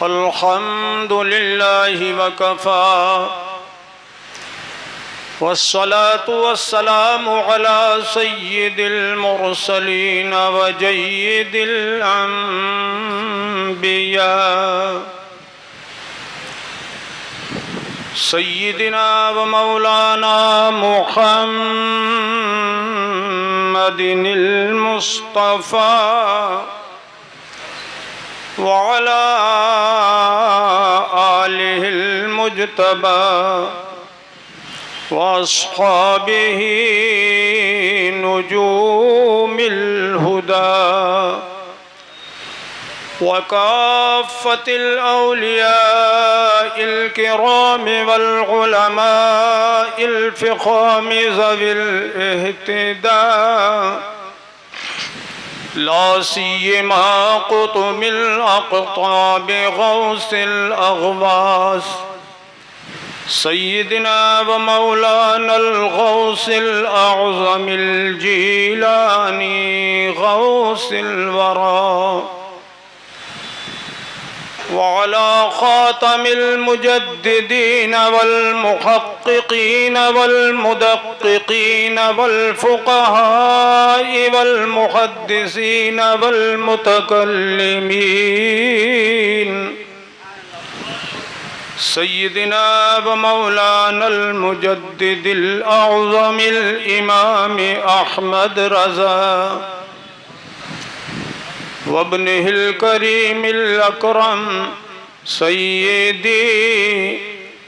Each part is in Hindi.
अल्हम्दुलिल्लाहि वकफ़ा वस्सलातु वस्सलामु अला सय्यिदिल मुरसलीन व जय्यिदिल अंबिया सय्यिदिना व मौलाना मुहम्मदिनिल मुस्तफ़ा व अला आलिहिल मुज्तबा व अस्हाबिही नुजूमिल हुदा व काफ़्फ़तिल औलियाइल किराम वल उलमाइल फ़िख़ाम ज़विल इह्तिदा ला सिय्यमा क़ुतुबिल अक़ताब गौसिल अग़वास सय्यिदिना व मौलानल गौसिल अअज़मिल जीलानी गौसिल वरा व अला ख़ातमिल मुजद्दिदीन वल मुहक़्क़िक़ीन वल मुदक़्क़िक़ीन वल फ़ुक़हाए वल मुहद्दिसीन वल मुतकल्लिमीन सय्यिदिना व मौलानल मुजद्दिदिल अअज़मिल इमाम अहमद रज़ा वब्निहिल करीमिल अकरम सय्यिदी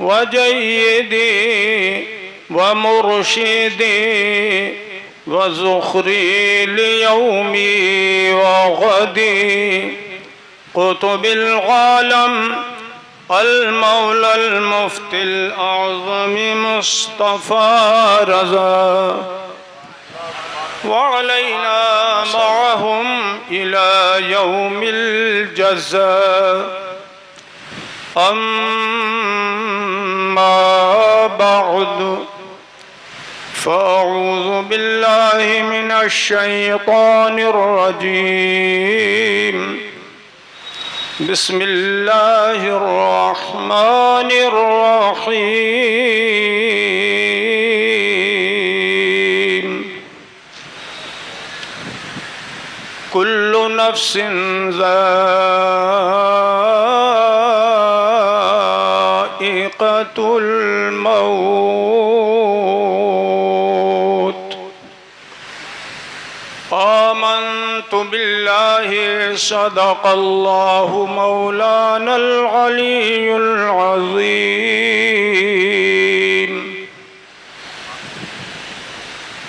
व जय्यदी व मुर्शिदी व ज़ुख़री लियौमी व गदी क़ुतुबिल आलम अल मौलल मुफ्तिल आज़मी मुस्तफ़ा रज़ा व अलैना मअहुम इला यौमिल जज़ा अम्मा बअद फ़अऊज़ु बिल्लाहि मिनश शैतानिर रजीम बिस्मिल्लाहिर रहमानिर रहीम कुल्लु नफ्सिन ज़ाइक़तुल मौत आमन्तु बिल्लाहि सदक़ल्लाहु मौलानल अलियुल अज़ीम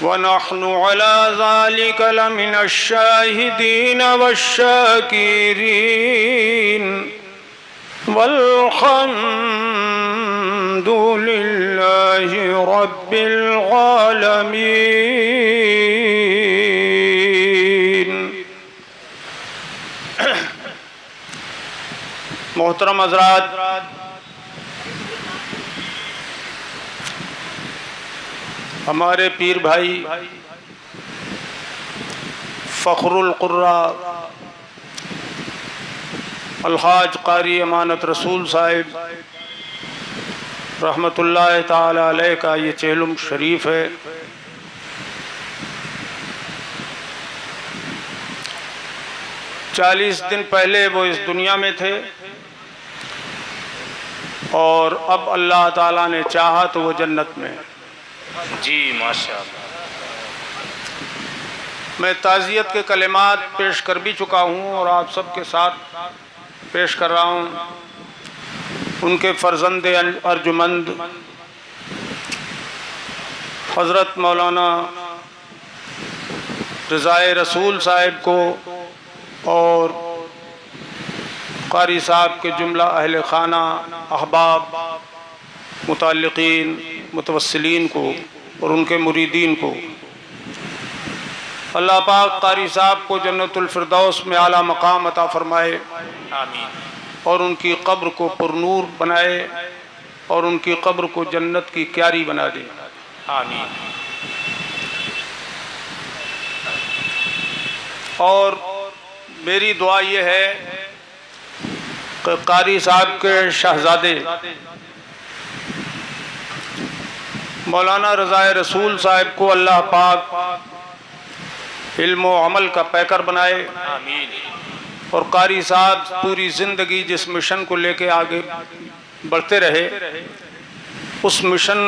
व नहनु अला ज़ालिक लमिनश शाहिदीन वश्शाकिरीन वल्हम्दुलिल्लाहि रब्बिल आलमीन। मोहतरम हज़रात, हमारे पीर भाई फ़ख्रुल क़ुर्रा अलहाज क़ारी अमानत रसूल साहिब रहमतुल्लाह ताला अलैह का ये चेहलुम शरीफ है। चालीस दिन पहले वो इस दुनिया में थे और अब अल्लाह ताला ने चाहा तो वो जन्नत में। जी माशाअल्लाह। मैं ताज़ियत के कलिमात पेश कर भी चुका हूँ और आप सबके साथ पेश कर रहा हूँ। उनके फ़र्ज़ंदे अर्जुमंद हज़रत मौलाना रज़ाए रसूल साहिब को और क़ारी साहब के जुमला अहले खाना, अहबाब, मुताल्लिक़ीन, मुतवस्सिलीन को और उनके मुरीदीन को अल्लाह पाक क़ारी साहब को जन्नतुल फ़िरदौस में आला मकाम अता फ़रमाए, आमीन। और उनकी कब्र को पुरनूर बनाए और उनकी कब्र को जन्नत की क्यारी बना दे, आमीन। और मेरी दुआ ये है कारी साहब के शहजादे मौलाना रज़ाए रसूल साहब को अल्लाह पाक इल्म व अमल का पैकर बनाए। आमीन। और कारी साहब पूरी ज़िंदगी जिस मिशन को लेके आगे बढ़ते रहे उस मिशन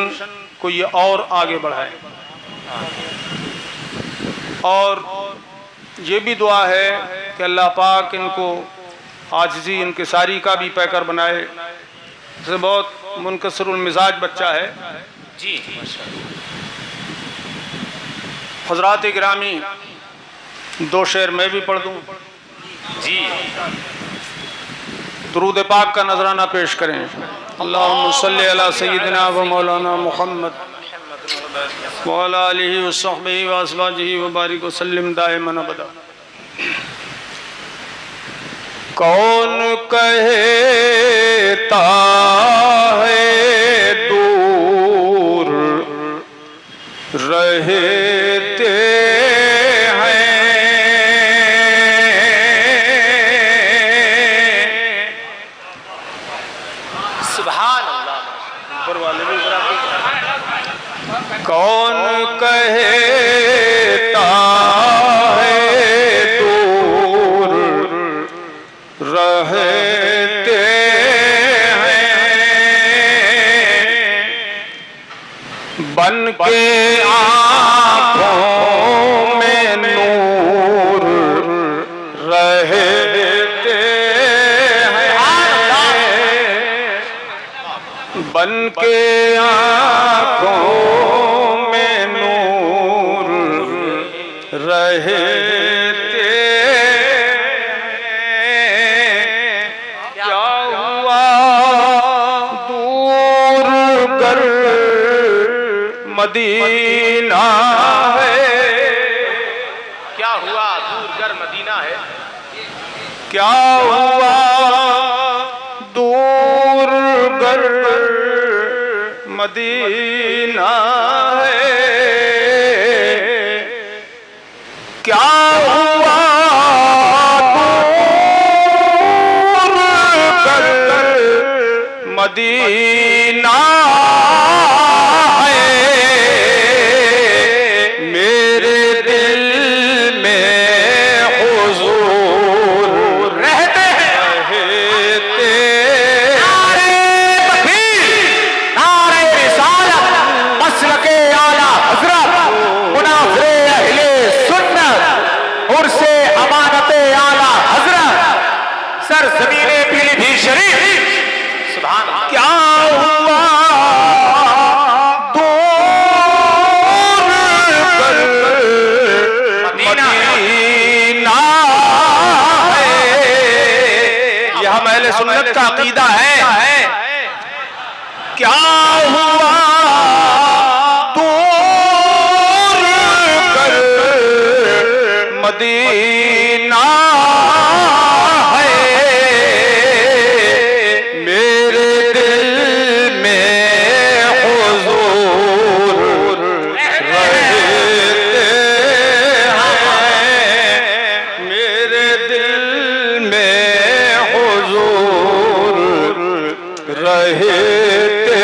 को ये और आगे बढ़ाए। और ये भी दुआ है कि अल्लाह पाक इनको आजिज़ी इंकिसारी का भी पैकर बनाए। से बहुत मुनकसरुल मिजाज बच्चा है। जी माशाअल्लाह। हज़रात गिरामी, दो शेर मैं भी पढ़ दूँ। जी दुरूद पाक का नजराना पेश करें। अल्लाहुम्मा सल्ली अला सय्यिदिना व मौलाना मुहम्मद व अला आलिहि व सहबिहि व अज़वाजिहि व बारिक व सल्लिम दाइमन अबदा। कौन कहता है दूर रहते कौन कहता है दूर रहते हैं बन के आँखों में नूर रहते हैं बन के आँखों रहते क्या हुआ दूर गर मदीना है। क्या हुआ दूर गर मदीना है। क्या हुआ दूर गर मदीना है। क्या हुआ दूर गर मदीना है। मेरे दिल में हुजूर रहते नारे रिसालत मसलके आला हज़रत मुनाज़िरे अहले सुन्नत उर्से अमानते आला हज़रत सर ज़मीने पीलीभीत शरीफ। सुभान अल्लाह। क्या हुआ दूर गर मदीना है। यह हम अहले सुन्नत का अकीदा है। क्या हुआ दूर गर मदीना है। मेरे दिल में हुजूर रहते हैं। मेरे दिल में हुजूर रहते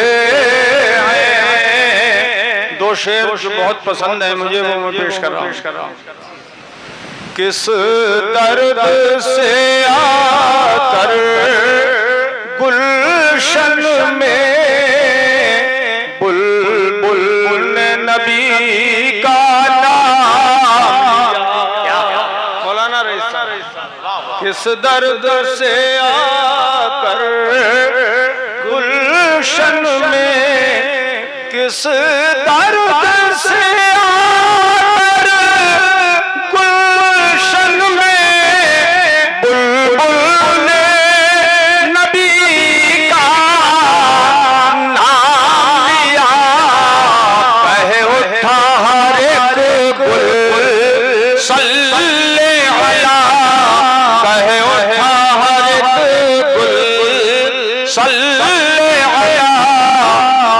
हैं। दो शेर जो बहुत पसंद है मुझे वो मैं पेश कर रहा हूँ। किस दर्द से आकर गुलशन में बुलबुल ने नबी का नाम लिया। मौलाना रईसा किस दर्द से आकर गुलशन में किस दर्द से आकर गुलशन में बुलबुल ने नबी का नाम लिया। कहे उठा हर एक गुल सल्ले अला। कहे उठा हर एक गुल सल्ले अला।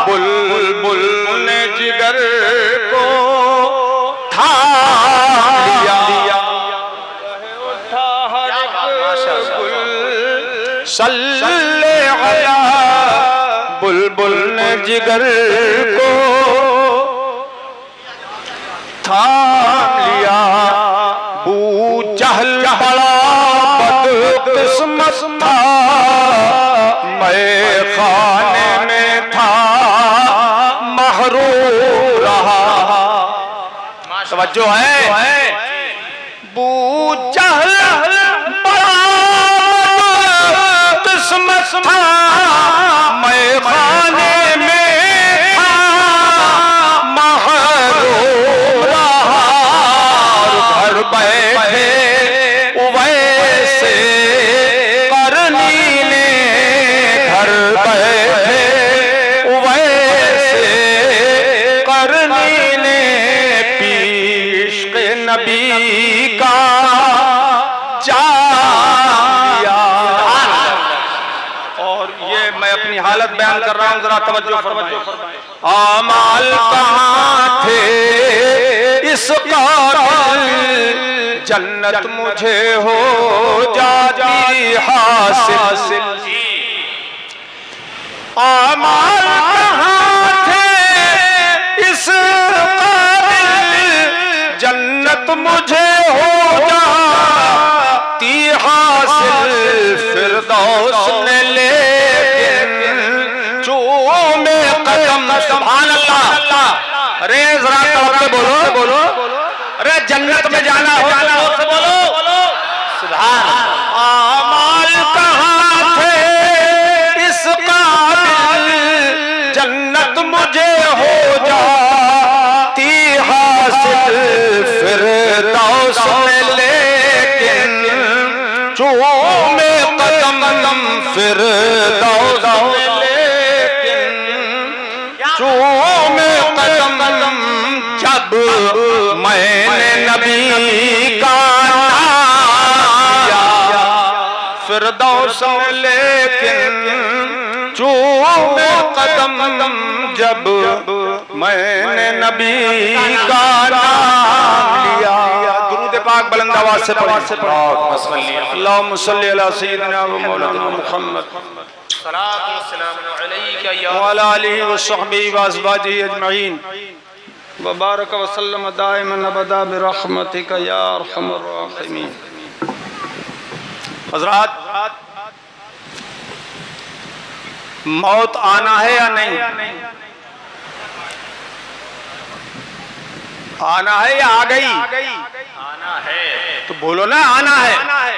बुलबुल ने जिगर को थाम लिया। कहे उठा हर एक गुल सल्ले सल्ले अला बुलबुल ने जिगर को थाम लिया। बू जहल बड़ा बदकिस्मत था, मैं खाने में था महरूम रहा। तवज्जो है। बू जहल बड़ा किस्मत था, मैं खाने में था महरूम रहा। घर बैठे वैसे करनी ने, घर बैठे वैसे करनी ने पीश के नबी का जाया। और ये मैं अपनी हालत बयान कर रहा हूं, जरा तवज्जो फरमाइए। आमाल कहां थे इस काबिल, जन्नत मुझे हो जाती हासिल। आमाल कहां थे इस काबिल, जन्नत मुझे हो जाती हासिल। फिरदौस ने लेकिन चूमे कदम। सुभान अल्लाह। अरे जरा तवज्जो बोलो। अरे जन्नत में जाना हो से बोलो सुभान। आमाल कहां थे इस काबिल, जन्नत मुझे हो जाती हासिल। फिरदौस में लेकिन चूमे कदम, फिरदौस में लेकिन चूमे कदम। जब मैंने नबी का नाम लिया, फिरदौस में लेकिन चूमे कदम। जब मैंने नबी का नाम लिया। दुरूद पाक बुलंद आवाज से पढ़ो। अल्लाहुम्मा सल्ली अला सय्यिदिना व मौलाना मुहम्मद सल्लल्लाहु अलैहि व अला आलिहि व सहबिहि व अज़वाजिहि अजमईन व बारक व सल्लम दाइमन अबदा बिरहमतिका या अरहमर राहिमीन। हज़रात, मौत आना है या नहीं? आना है या आ गई? आना है। तो बोलो ना, आना है। आना है।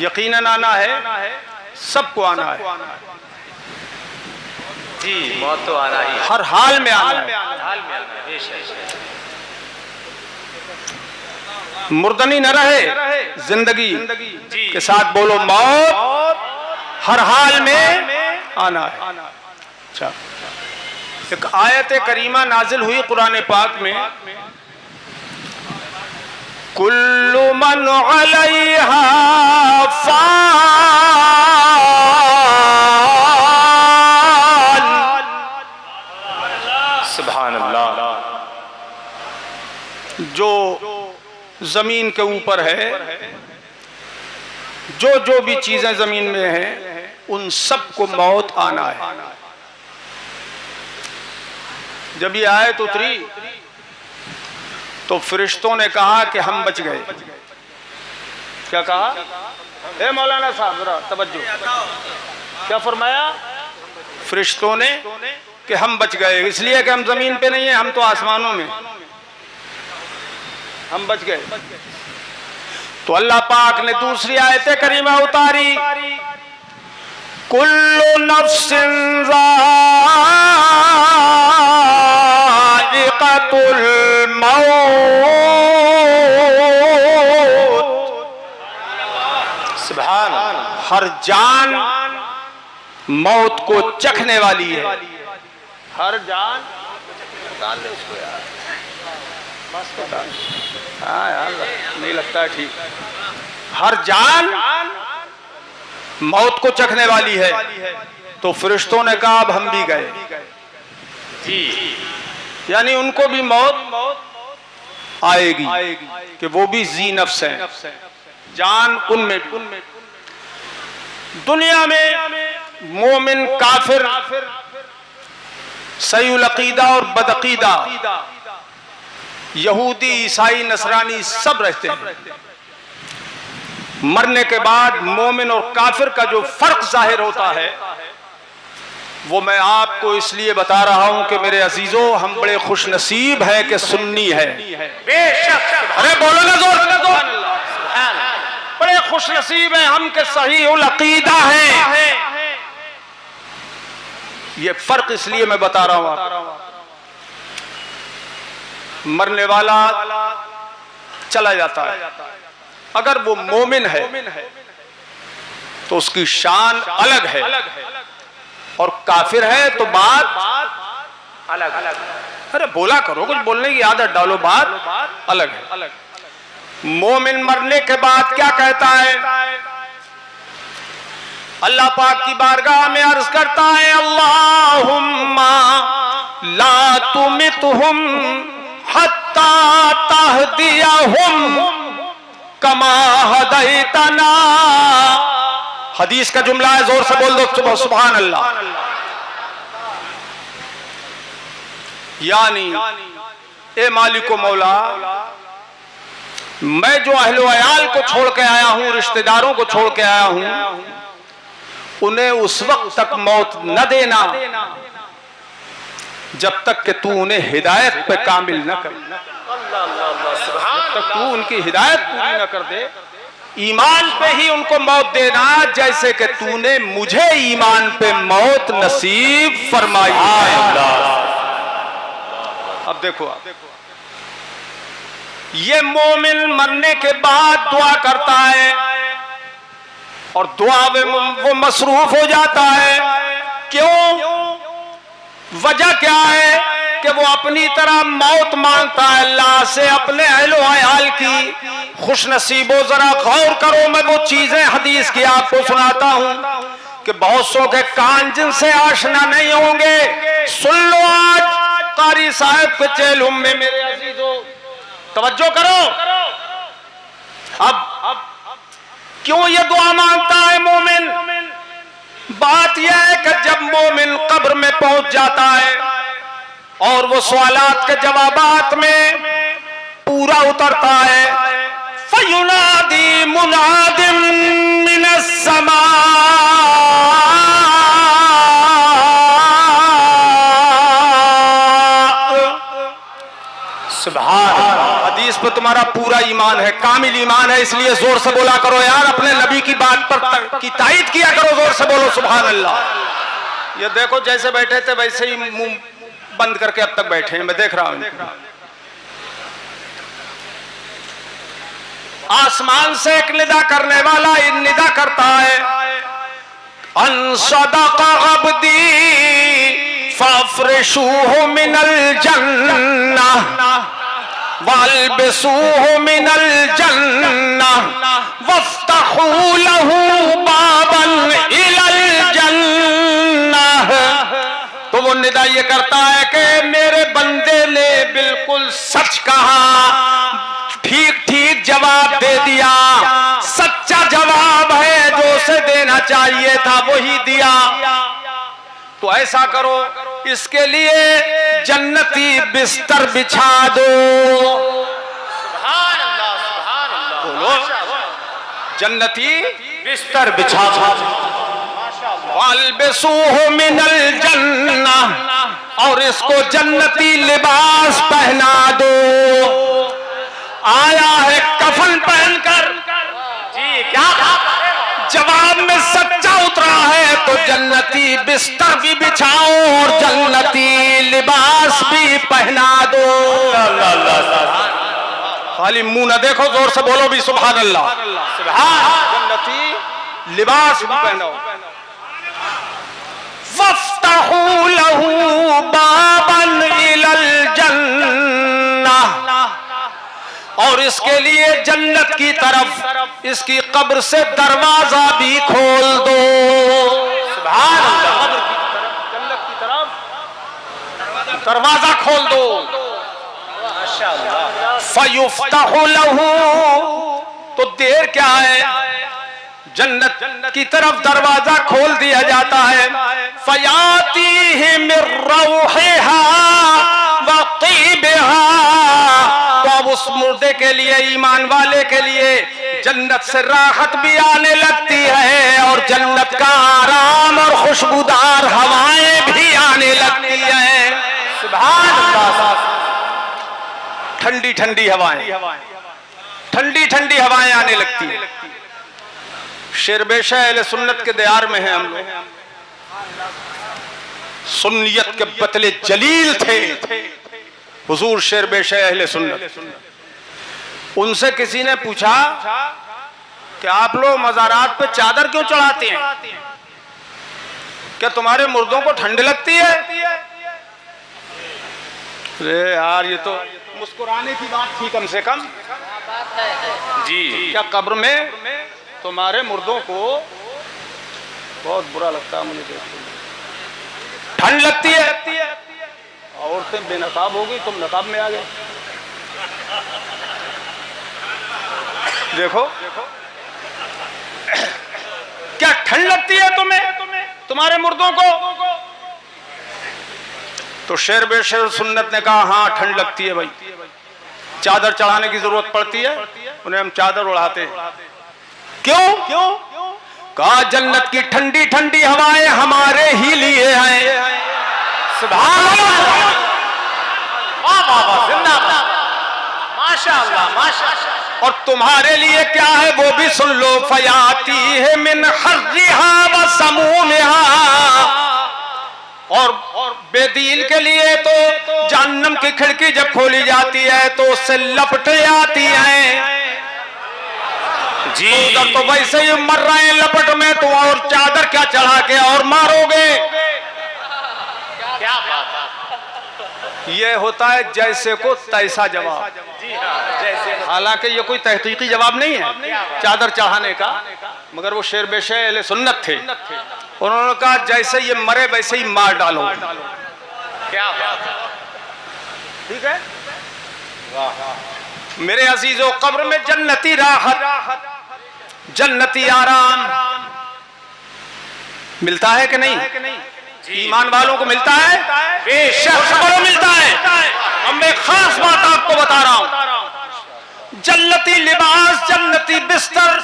यकीनन आना है, सबको आना है जी। मौत तो आना ही, हर हाल में आना है। हाल में आना है। मुर्दनी न रहे जिंदगी के साथ बोलो, मौत हर हाल में आना है। अच्छा, एक आयत करीमा नाजिल हुई कुरान पाक में, कुल्लु मन अलैहा फान। सुभान अल्लाह। जो जमीन के ऊपर है, जो भी चीजें जमीन में हैं, उन सबको मौत आना है। जब ये आयत उतरी तो फरिश्तों ने कहा कि हम बच गए। क्या कहा? ए मौलाना साहब जरा तवज्जो, क्या फरमाया फरिश्तों ने? कि हम बच गए, इसलिए कि हम जमीन पे नहीं है, हम तो आसमानों में, हम बच गए। तो अल्लाह पाक ने दूसरी आयत करीमा उतारी, कुल्लु नफ्सिन ज़ाइक़तुल मौत। सुभान अल्लाह। हर जान मौत को चखने वाली है। हर जान, डाल ले उसको यार, मस्त डाल। हाँ यार, नहीं लगता है ठीक। हर जान मौत को चखने वाली है। तो फरिश्तों ने कहा अब हम भी गए जी, यानी उनको भी मौत आएगी कि वो भी जी नफ्स है, जान उनमें भी। दुनिया में मोमिन काफिर सहीउल अकीदा और बदअकीदा यहूदी ईसाई नसरानी सब रहते हैं। मरने के बाद मोमिन और काफिर का जो फर्क जाहिर होता है वो मैं आपको इसलिए बता रहा हूं कि मेरे अजीजों हम बड़े खुश नसीब हैं कि सुन्नी है। बेशक। अरे बोलो ना जोर। बड़े खुश नसीब हैं हम के सहीउल अकीदा हैं। ये फर्क इसलिए मैं बता रहा हूं। मरने वाला चला जाता है, अगर वो मोमिन है तो उसकी शान अलग है, और काफिर है तो बात अलग। अरे बोला करो, कुछ बोलने की आदत डालो, बात अलग है। मोमिन मरने के बाद क्या कहता है? अल्लाह पाक की बारगाह में अर्ज करता है, अल्लाहुम्मा ला तुमितहुम हत्ता तहदियहुम कमा हदैतना। हदीस का जुमला है, जोर से बोल दो सुभान अल्लाह। यानी ए मालिको मौला, मैं जो अहलो अयाल को छोड़ के आया हूं, रिश्तेदारों को छोड़ के आया हूं, उन्हें उस वक्त तक मौत न देना जब तक कि तू उन्हें हिदायत पे कामिल न कर। जब तक तू उनकी हिदायत पूरी न कर दे, ईमान पे ही उनको मौत देना, जैसे कि तूने मुझे ईमान पे मौत नसीब फरमाई है। अब देखो, ये मोमिन मरने के बाद दुआ करता है और दुआ में वो मसरूफ हो जाता है। क्यों? वजह क्या है कि वो अपनी तरह मौत मांगता है अल्लाह से, अपने अहलो अयाल की। खुश नसीबो, जरा गौर करो, मैं वो चीजें हदीस की आपको सुनाता हूं कि बहुत सौ के कान जिनसे आशना नहीं होंगे। सुन लो आज कारी साहब के चेलुम में मेरे अजीजों, तवज्जो करो। अब क्यों ये दुआ मांगता है मोमिन? बात यह है कि जब मोमिन कब्र में पहुंच जाता है और वो सवालात के जवाबात में पूरा उतरता है, फयुनादी मुनादिम मिनस समा, सुभान। हदीस पर तुम्हारा पूरा ईमान है, कामिल ईमान है, इसलिए जोर से बोला करो यार, अपने नबी की बात पर की तायीद किया करो, जोर से बोलो सुभान अल्लाह। ये देखो जैसे बैठे थे वैसे ही मुंह बंद करके अब तक बैठे हैं, मैं देख रहा हूं। आसमान से एक निदा करने वाला निदा करता है, अन सदका अब्दी फफ्रिशूहु मिनल जन्नह वल्बिसूहु मिनल जन्नह वफ्तहू लहू बाबन इलल जन्नह। तो वो निदा ये करता है कि मेरे बंदे ने बिल्कुल सच कहा, ठीक ठीक जवाब दे दिया, सच्चा जवाब है, जो उसे देना चाहिए था वही दिया। तो ऐसा करो, इसके लिए जन्नती बिस्तर बिछा दो। सुभान अल्लाह, सुभान अल्लाह। बोलो, जन्नती बिस्तर बिछा दो। वल्बिसूहु मिनल जन्नह, और इसको जन्नती लिबास पहना दो। आया है कफन पहनकर, जी क्या जवाब में सच्चा उतरा है, तो जन्नती बिस्तर भी बिछाओ और जन्नती लिबास भी पहना दो। खाली मुंह न देखो, जोर से बोलो भी सुभान अल्लाह। जन्नती लिबास भी पहनाओ। वफ्तहू लहू बाबन इलल जन्नह, और इसके लिए जन्नत की तरफ इसकी कब्र से दरवाजा भी खोल दो। सुभान अल्लाह। जन्नत की तरफ दरवाजा खोल दो। माशाअल्लाह। फयुफ्तहु लहू, तो देर क्या है? जन्नत की तरफ दरवाजा खोल दिया जाता है। फयातीहि मिर रौहिहा व तीबिहा, तो अब उस मुर्दे के लिए, ईमान वाले के लिए जन्नत से राहत भी आने लगती है और जन्नत का आराम और खुशबूदार हवाएं भी आने लगती हैं। सुभान अल्लाह। ठंडी ठंडी हवाएं, ठंडी ठंडी हवाएं आने लगती हैं। शेरबेशा अहले सुन्नत के दयार में है हम लोग। सुन्नियत के बतले जलील थे हुजूर शेरबेशा अहले सुन्नत। उनसे किसी ने पूछा कि आप लोग मज़ारात पे चादर क्यों चढ़ाते हैं, क्या तुम्हारे मुर्दों को ठंड लगती है? अरे यार, ये तो मुस्कुराने की बात थी कम से कम जी। क्या कब्र में तुम्हारे मुर्दों को बहुत बुरा लगता है? मुझे देखते ठंड लगती है। औरतें बेनकाब हो गई, तुम नकाब में आ गए। देखो क्या ठंड लगती है तुम्हें, तुम्हारे मुर्दों को? तो शेरबेशा सुन्नत ने कहा हाँ ठंड लगती है भाई, चादर चढ़ाने की जरूरत पड़ती है, उन्हें हम चादर उड़ाते हैं। क्यों? कहा जन्नत की ठंडी ठंडी हवाएं हमारे ही लिए हैं। सुभान अल्लाह, जिंदाबाद, माशाअल्लाह माशाअल्लाह। और तुम्हारे लिए क्या है वो भी सुन लो। फयाती है मिन हर्रिहा व समूमिहा, और बेदीन के लिए तो जहन्नम की खिड़की जब खोली जाती है तो उससे लपटे आती हैं जी। उधर तो वैसे ही मर रहे हैं लपट में, तो और चादर क्या चढ़ा के और मारोगे? क्या बात है। ये होता है जैसे को तैसा जवाब। हालांकि ये कोई तहकीकी जवाब नहीं है चादर चढ़ाने का, मगर वो शेरबेशा अहले सुन्नत थे। उन्होंने कहा जैसे ये मरे वैसे ही मार डालो। क्या बात है। ठीक है मेरे अजीजों, कब्र में जन्नती राहत, जन्नती आराम मिलता है कि नहीं? ईमान वालों को मिलता है, बेशक मिलता है। अब मैं खास बात आपको बता रहा हूं। जन्नती लिबास, जन्नती बिस्तर,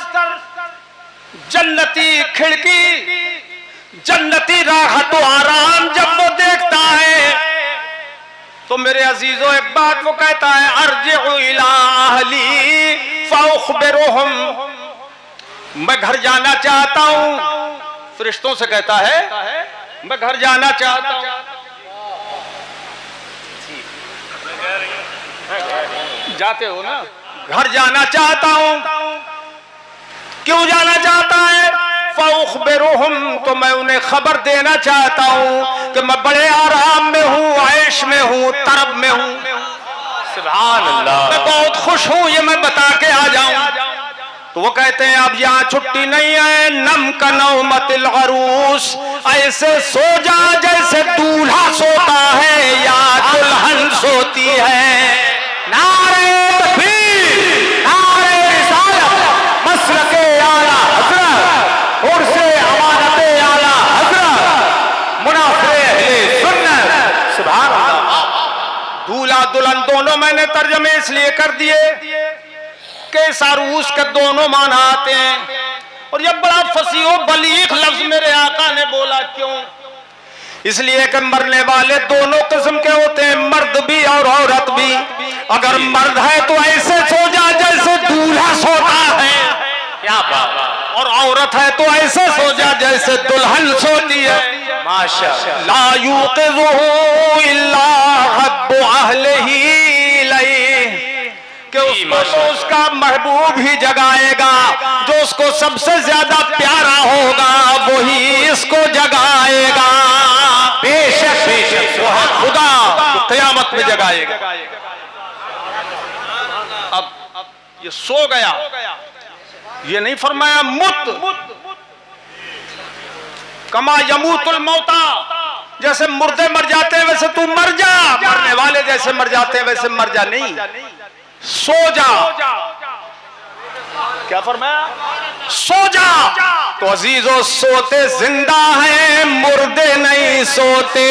जन्नती खिड़की, जन्नती राहत और आराम जब वो देखता है तो मेरे अजीजों एक बात वो कहता है, अर्जिउ इला अहली फअखबिरुहुम, मैं घर जाना चाहता हूं। फरिश्तों से कहता है मैं घर जाना चाहता हूं। जाते हो ना? घर जाना चाहता हूं। क्यों जाना चाहता है? फअखबिरुहुम, तो मैं उन्हें खबर देना चाहता हूं कि मैं बड़े आराम में हूं, ऐश में हूं, तरब में हूं। सुभान अल्लाह, मैं बहुत खुश हूं, ये मैं बता के आ जाऊं। तो वो कहते हैं अब यहाँ छुट्टी नहीं है। नम का नौमतिल अरूस, ऐसे सो जा जैसे दूल्हा सोता है या दुल्हन सोती है। नारे तकबीर, नारे रिसालत, मसलके आला हज़रत, उर्से अमानते आला हज़रत, मुनाफिरे अहले सुन्नत। सुभान अल्लाह। दूल्हा दुल्हन दोनों मैंने तर्जमे इसलिए कर दिए के सारूस के दोनों माना आते हैं, और यह बड़ा फसीह बलीग लफ्ज मेरे आका ने बोला। क्यों? इसलिए कि मरने वाले दोनों किस्म के होते हैं, मर्द भी और औरत भी। अगर मर्द है तो ऐसे सो जा जैसे दूल्हा सोता है, क्या बात। और औरत है तो ऐसे सो जा जैसे दुल्हन सोती है। माशाअल्लाह। ला यूक़िज़ुहु इल्ला रब्बु अहलिही लैह, कि उसको तो उसका महबूब ही जगाएगा, जो उसको सबसे ज्यादा प्यारा होगा वही इसको जगाएगा। बेशक बेशक वो है खुदा, तो क़यामत में जगाएगा। अब ये सो गया, ये नहीं फरमाया मुत कमा यमूतुल मौता, जैसे मुर्दे मर जाते हैं वैसे तू मर जा, मरने वाले जैसे मर जाते हैं वैसे मर जा। नहीं, सो जा। क्या फरमाया? सो जा। तो अजीजों सोते जिंदा हैं, मुर्दे नहीं सोते।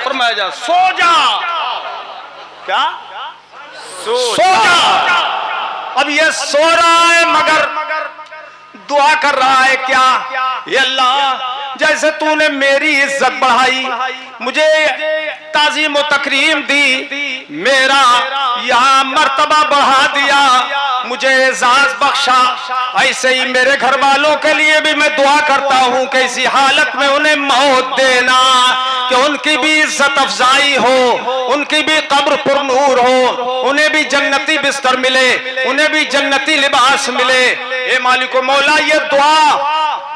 फरमाया जा सो जा। क्या सो जा। अब ये सो रहा है मगर दुआ कर रहा है क्या? ये अल्लाह जैसे तूने मेरी इज्जत बढ़ाई, मुझे ताजीम व तकरीम दी, मेरा यहाँ मर्तबा बढ़ा दिया, मुझे एजाज बख्शा, ऐसे ही मेरे घर वालों के लिए भी मैं दुआ करता हूँ कि इसी हालत में उन्हें मौत देना, कि उनकी भी इज्जत अफजाई हो, उनकी भी कब्र पुरनूर हो, उन्हें भी जन्नती बिस्तर मिले, उन्हें भी जन्नती लिबास मिले। ए मालिको मौला, ये दुआ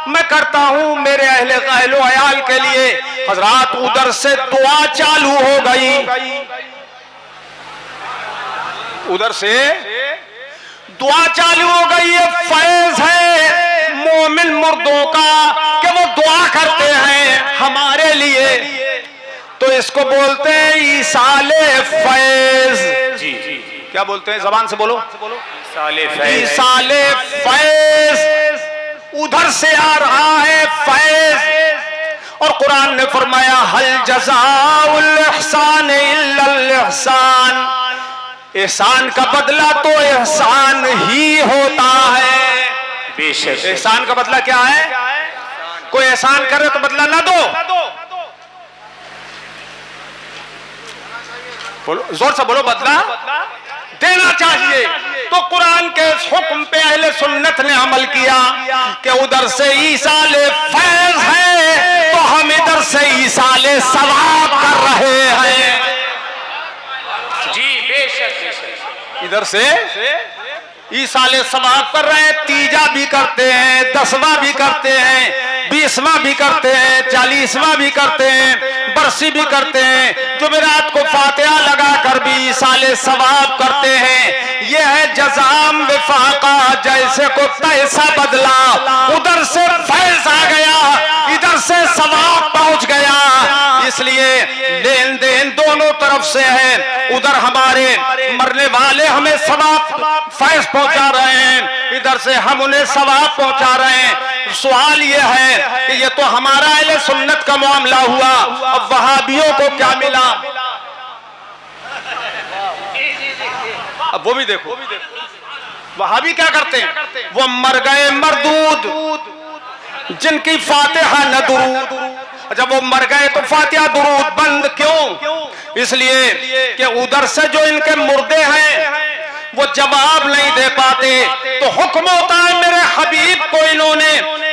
मैं करता हूं मेरे अहलो अयाल के लिए। हजरात उधर से दुआ चालू हो गई, उधर से दुआ चालू हो गई। ये फैज है मोमिन मुर्दों का कि वो दुआ करते हैं हमारे लिए, तो इसको बोलते हैं ईसाले फैज। जी क्या बोलते हैं? जबान से बोलो। ईसाले फैज। उधर से आ रहा है फैज। और कुरान ने फरमाया हल जज़ाउल इहसान इल्लल इहसान, एहसान का बदला तो एहसान ही होता है। बेशक एहसान का बदला क्या है? कोई एहसान करे तो बदला ना दो। बोलो, जोर से बोलो। बदला देना चाहिए। तो कुरान के हुक्म पे अहले सुन्नत ने अमल किया कि उधर से ईसाले फैज है तो हम इधर से ईसाले सवाब कर रहे हैं। जी बेशक। इधर से ईसाले सवाब कर रहे हैं। तीजा भी करते हैं, 10वां भी करते हैं, 20वां भी करते हैं, 40वां भी करते हैं, बरसी भी करते हैं, जुमेरात को फातिहा लगाकर भी ईसाले सवाब करते हैं। यह है जज़ाम विफाका, जैसे को पैसा बदला, उधर से फैज आ गया, इधर से सवाब पहुंच गया। इसलिए लेन देन दोनों तरफ से है। उधर हमारे मरने वाले हमें सवाब फैज पहुंचा रहे हैं, इधर से हम उन्हें सवाब पहुंचा रहे हैं। सवाल यह है कि ये तो हमारा अहले सुन्नत का मामला हुआ, अब वहाबियों को क्या मिला? अब वो भी देखो, वहाबी क्या करते हैं? वो मर गए मरदूद, जिनकी फातिहा न दुरूद। जब वो मर गए तो फातिहा दुरूद बंद। क्यों? इसलिए कि उधर से जो इनके मुर्दे हैं वो जवाब नहीं दे पाते, तो हुक्म होता है मेरे हबीब को इन्होंने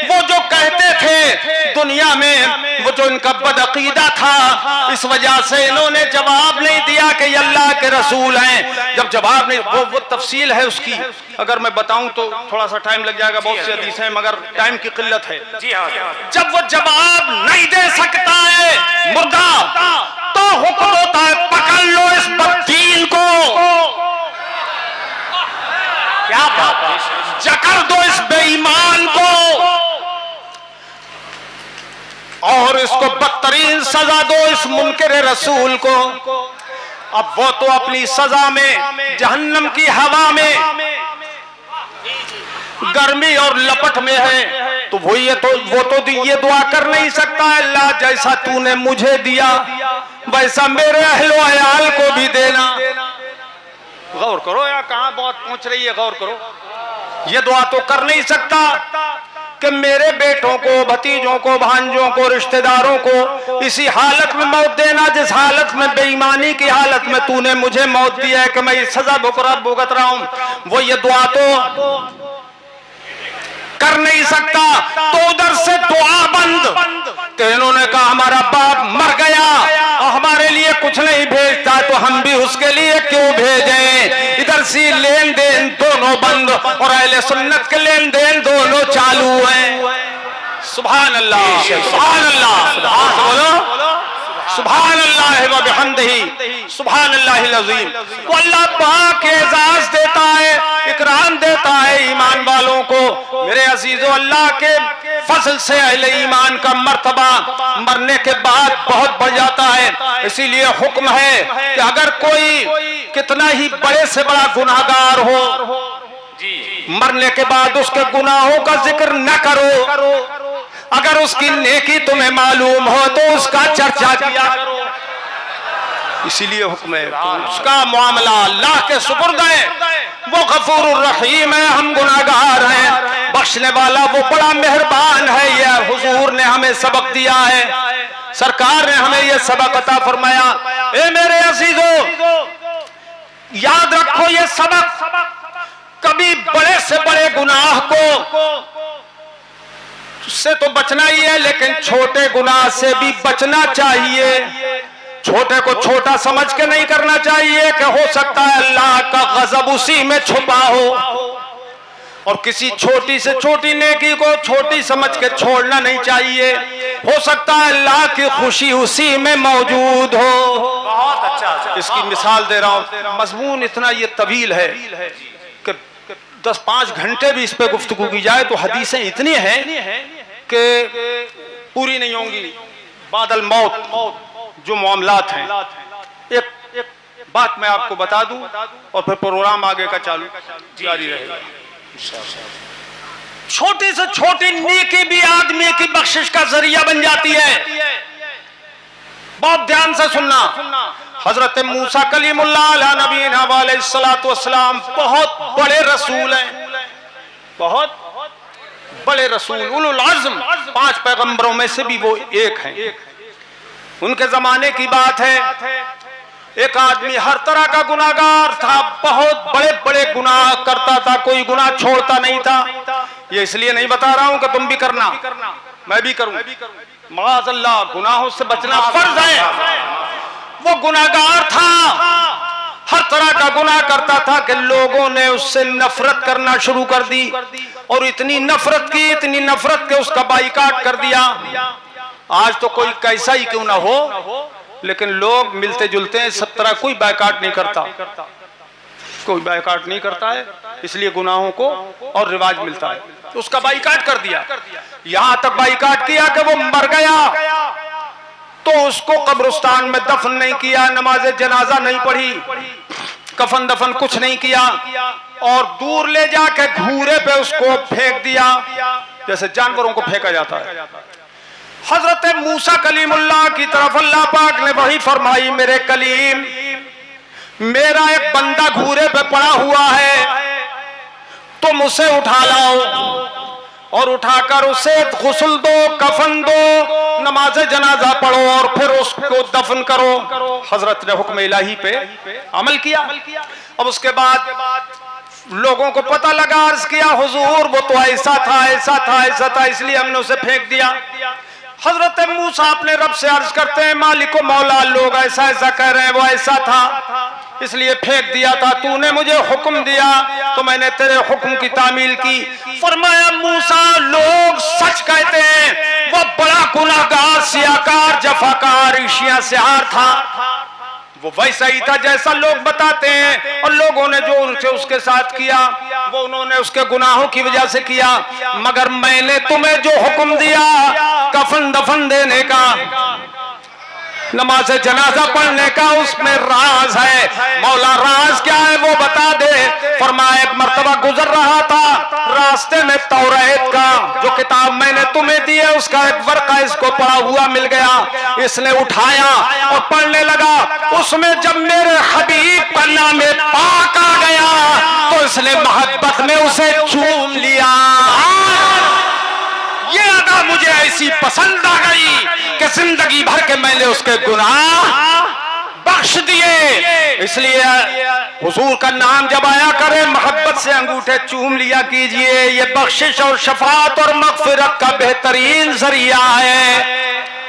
वो जो कहते थे दुनिया में, वो जो इनका बदअकीदा था, इस वजह से इन्होंने जवाब नहीं दिया कि अल्लाह के रसूल हैं। जब जवाब नहीं, वो तफसील है उसकी, अगर मैं बताऊं तो थोड़ा सा टाइम लग जाएगा, बहुत सी हदीसें हैं मगर टाइम की किल्लत है। जी हाँ। जब वो जवाब नहीं दे सकता है मुर्दा, तो हुक्म होता है पकड़ लो इस बददीन को, क्या बात है, जकड़ दो इस बेईमान को और इसको बदतरीन सजा दो इस मुनकर रसूल को। अब वो तो अपनी सजा में जहन्नम की हवा में गर्मी और लपट में है, तो वो तो ये दुआ कर नहीं सकता, अल्लाह जैसा तूने मुझे दिया वैसा मेरे अहलो अयाल को भी देना। गौर करो यार, कहां बहुत पहुंच रही है, गौर करो। ये दुआ तो कर नहीं सकता कि मेरे बेटों को, भतीजों को, भांजों को, रिश्तेदारों को इसी हालत में मौत देना जिस हालत में, बेईमानी की हालत में तूने मुझे मौत दिया है कि मैं सजा भुगत रहा हूं। वो ये दुआ तो कर नहीं सकता। तो उधर से दुआ बंद। तो इन्होंने कहा हमारा बाप मर गया और हमारे लिए कुछ नहीं भेजता, तो हम भी उसके लिए क्यों भेजें? इधर से लेन देन दोनों बंद और अहले सुन्नत के लेन देन दोनों चालू हैं। सुभान अल्लाह, सुभान अल्लाह, बोलो सुभान अल्लाह व बिहम्दिही सुभान अल्लाहिल अज़ीम। वो अल्लाह पाक एजाज देता है, इकराम देता है ईमान वालों को। मेरे अजीजों, अल्लाह के फजल से अहले ईमान का मर्तबा मरने के बाद बहुत बढ़ जाता है। इसीलिए हुक्म है कि अगर कोई कितना ही बड़े से बड़ा गुनाहगार हो, मरने के बाद उसके गुनाहों का जिक्र न करो, अगर उसकी नेकी तुम्हें मालूम हो तो उसका चर्चा किया करो। इसीलिए हुक्म है उसका मामला अल्लाह के सुपुर्द है, वो गफूरुर रहीम है, हम गुनाहगार हैं, बख्शने वाला वो बड़ा मेहरबान है। ये हुजूर ने हमें सबक दिया है, सरकार ने हमें ये सबक अता फरमाया। ए मेरे अजीजों, याद रखो ये सबक, कभी बड़े से बड़े गुनाह को से तो बचना ही है, लेकिन छोटे गुनाह से भी बचना चाहिए। छोटे को छोटा समझ के नहीं करना चाहिए कि हो सकता है अल्लाह का गजब उसी में छुपा हो, और किसी छोटी से छोटी नेकी को छोटी समझ के छोड़ना नहीं चाहिए। हो सकता है अल्लाह की खुशी उसी में मौजूद हो। बहुत अच्छा। इसकी मिसाल दे रहा हूं, मजमून इतना ये तवील है कि 10-5 घंटे भी इस पे गुफ्तगू की जाए तो हदीसें इतनी हैं कि पूरी नहीं होंगी। बादल मौत जो मामलात हैं, एक बात मैं आपको बता दूं और फिर प्रोग्राम आगे का चालू जारी रहेगा। छोटी से छोटी नेकी भी आदमी की बख्शिश का जरिया बन जाती है। बहुत ध्यान से सुनना, हजरत मूसा कलीमुल्लाह अला नबीना अलैहिस्सलातु वस्सलाम बहुत बड़े रसूल हैं, बहुत बड़े रसूल, उलुल अज़्म 5 पैगंबरों में से भी वो एक हैं। उनके जमाने की बात है, एक आदमी हर तरह का गुनाहगार था, बहुत बड़े बड़े गुनाह करता था, कोई गुनाह छोड़ता नहीं था। ये इसलिए नहीं बता रहा हूं कि तुम भी करना, मैं भी करूं, माअज़ल्लाह गुनाहों से बचना फर्ज है। वो गुनाहगार था, हर तरह का गुनाह करता था कि लोगों ने उससे नफरत करना शुरू कर दी, और इतनी नफरत कि उसका बाइकाट कर दिया। आज तो कोई कैसा ही क्यों ना हो, लेकिन लोग मिलते जुलते हैं, सब तरह कोई बाइकाट नहीं करता, कोई बाइकाट नहीं करता है, इसलिए गुनाहों को और रिवाज मिलता है। तो उसका बाइकाट कर दिया, यहां तक बाइकाट किया कि वो मर गया तो उसको कब्रिस्तान में दफन नहीं किया, नमाज जनाजा नहीं पढ़ी, कफन दफन कुछ नहीं किया, और दूर ले जाके घूरे पे उसको फेंक दिया जैसे जानवरों को फेंका जाता है। हजरत मूसा कलीमुल्लाह की तरफ अल्लाह पाक ने वही फरमाई, मेरे कलीम, मेरा एक बंदा घूरे पे पड़ा हुआ है, तुम उसे उठा लाओ और उठाकर उसे गुस्ल दो, कफन दो, नमाज जनाजा पढ़ो और फिर उसको दफन करो। हजरत ने हुक्म इलाही पे अमल किया। अब उसके बाद लोगों को पता लगा, अर्ज किया हुजूर वो तो ऐसा था, इसलिए हमने उसे फेंक दिया। हजरत मूसा अपने रब से अर्ज करते हैं, मालिको मौला, लोग ऐसा ऐसा कह रहे हैं, वो ऐसा था इसलिए फेंक दिया था, तूने मुझे हुक्म दिया तो मैंने तेरे हुक्म की तामील की। फरमाया मूसा, लोग सच कहते हैं, वो बड़ा गुनाहगार, सियाकार, जफाकार, इशिया सियार था, वो वैसा ही था जैसा लोग बताते हैं, और लोगों ने जो उनसे उसके साथ किया वो उन्होंने उसके गुनाहों की वजह से किया, मगर मैंने तुम्हें जो हुक्म दिया कफन दफन देने का, नमाज जनाजा पढ़ने का, उसमें राज है। मौला राज क्या है वो बता दे। फरमाया, एक मर्तबा गुजर रहा था रास्ते में, तौरात का जो किताब मैंने तुम्हें दी है उसका एक वर्का इसको पढ़ा हुआ मिल गया, इसने उठाया और पढ़ने लगा। उसमें जब मेरे हबीब का नाम पाक आ गया तो इसने मोहब्बत में उसे चूम लिया। ये अदा मुझे ऐसी पसंद आ गई कि जिंदगी भर के मैंने उसके गुनाह बख्श दिए। इसलिए हुजूर का नाम जब आया करे, मोहब्बत से अंगूठे चूम लिया कीजिए। ये बख्शिश और शफाअत और मगफिरत का बेहतरीन जरिया है।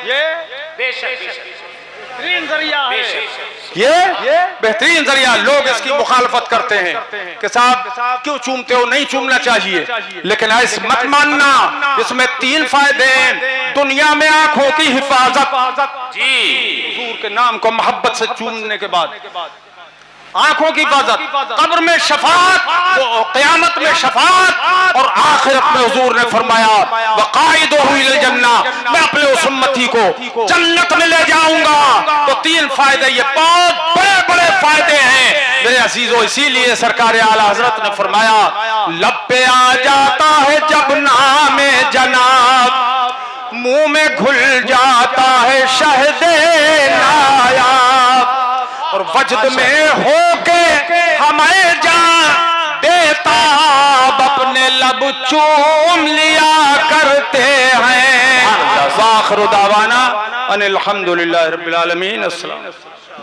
ये बेहतरीन जरिया है, ये बेहतरीन जरिया। लोग इसकी मुखालफत करते हैं कि साहब क्यों चूमते हो, नहीं चूमना चाहिए, लेकिन ऐसा मत मानना, इसमें 3 फायदे हैं। दुनिया में आंखों की हिफाजत, हुजूर के नाम को मोहब्बत से चूमने के बाद आंखों की हिफाजत, कब्र में शफाअत, क़यामत में शफाअत, और आखिरत में हुजूर ने फरमाया वक़ाइदुहु इलल जन्ना, मैं अपने उस उम्मती को जन्नत में ले जाऊंगा। तो 3 फायदे, ये बहुत बड़े बड़े फायदे हैं मेरे अजीजों। इसीलिए सरकार आला हजरत ने फरमाया, लब पे आ जाता है जब नामे जनाब, मुंह में घुल जाता है शहदे नायाब, और वजद में होके हमें जान देता अपने लब चूम लिया करते हैं। आखिर दावाना अनिल हम्दुलिल्लाहि रब्बिल आलमीन। अस्सलाम।